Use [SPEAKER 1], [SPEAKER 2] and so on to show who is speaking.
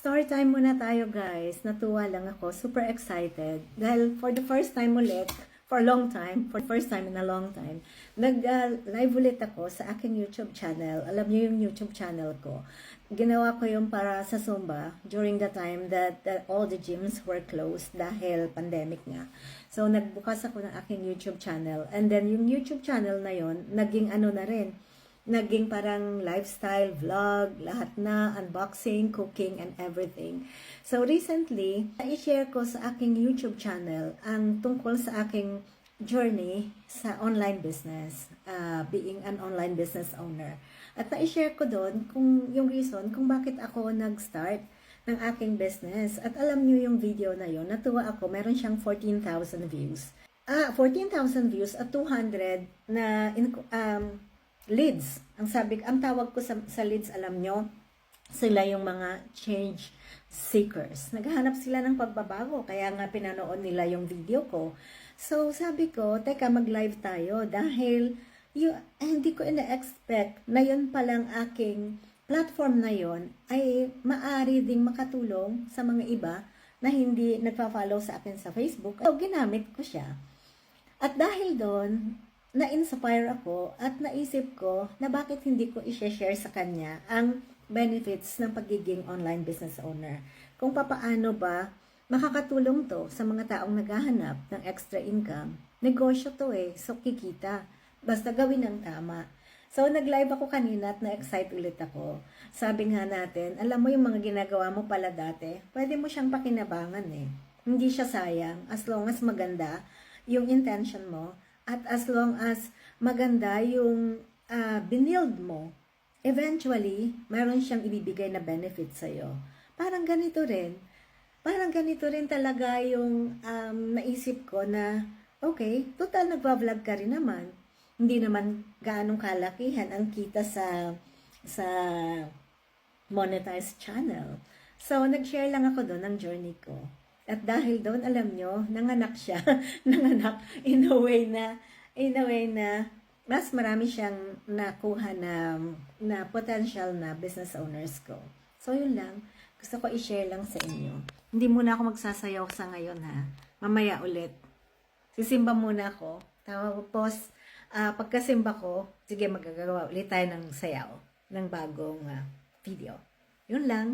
[SPEAKER 1] Story time muna tayo guys. Natuwa lang ako. Super excited. Dahil for the first time ulit, for a long time, for the first time in a long time, nag-live ulit ako sa aking YouTube channel. Alam niyo yung YouTube channel ko. Ginawa ko yung para sa Zumba during the time that all the gyms were closed dahil pandemic nga. So, nagbukas ako ng aking YouTube channel. And then, yung YouTube channel na yon naging ano na rin, naging parang lifestyle, vlog, lahat na, unboxing, cooking, and everything. So, recently, i-share ko sa aking YouTube channel ang tungkol sa aking journey sa online business, being an online business owner. At na-share ko doon kung yung reason kung bakit ako nag-start ng aking business. At alam niyo yung video na yon, natuwa ako, meron siyang 14,000 views. 14,000 views at 200 na leads. Ang tawag ko sa leads, alam nyo, sila yung mga change seekers. Naghahanap sila ng pagbabago, kaya nga pinanood nila yung video ko. So, sabi ko, teka, mag-live tayo dahil hindi ko ina-expect na yun palang aking platform na yun ay maari ding makatulong sa mga iba na hindi nagpa-follow sa akin sa Facebook. So, ginamit ko siya. At dahil doon, na-inspire ako at naisip ko na bakit hindi ko i-share sa kanya ang benefits ng pagiging online business owner. Kung papaano ba makakatulong to sa mga taong naghahanap ng extra income. Negosyo to so kikita. Basta gawin ng tama. So, nag-live ako kanina at na-excite ulit ako. Sabi nga natin, alam mo yung mga ginagawa mo pala dati, pwede mo siyang pakinabangan Hindi siya sayang as long as maganda yung intention mo. At as long as maganda yung binild mo, eventually, mayroon siyang ibibigay na benefit sa'yo. Parang ganito rin talaga yung naisip ko na, okay, total nagpa-vlog ka rin naman. Hindi naman gaanong kalakihan ang kita sa monetized channel. So, nag-share lang ako doon ng journey ko. At dahil doon, alam nyo, nanganak siya. Nanganak in a way na mas marami siyang nakuha na potential na business owners ko. So, yun lang. Gusto ko i-share lang sa inyo. Hindi muna ako magsasayaw sa ngayon Mamaya ulit. Sisimba muna ako. Tapos, pagkasimba ko, sige, magagawa ulit tayo ng sayaw ng bagong video. Yun lang.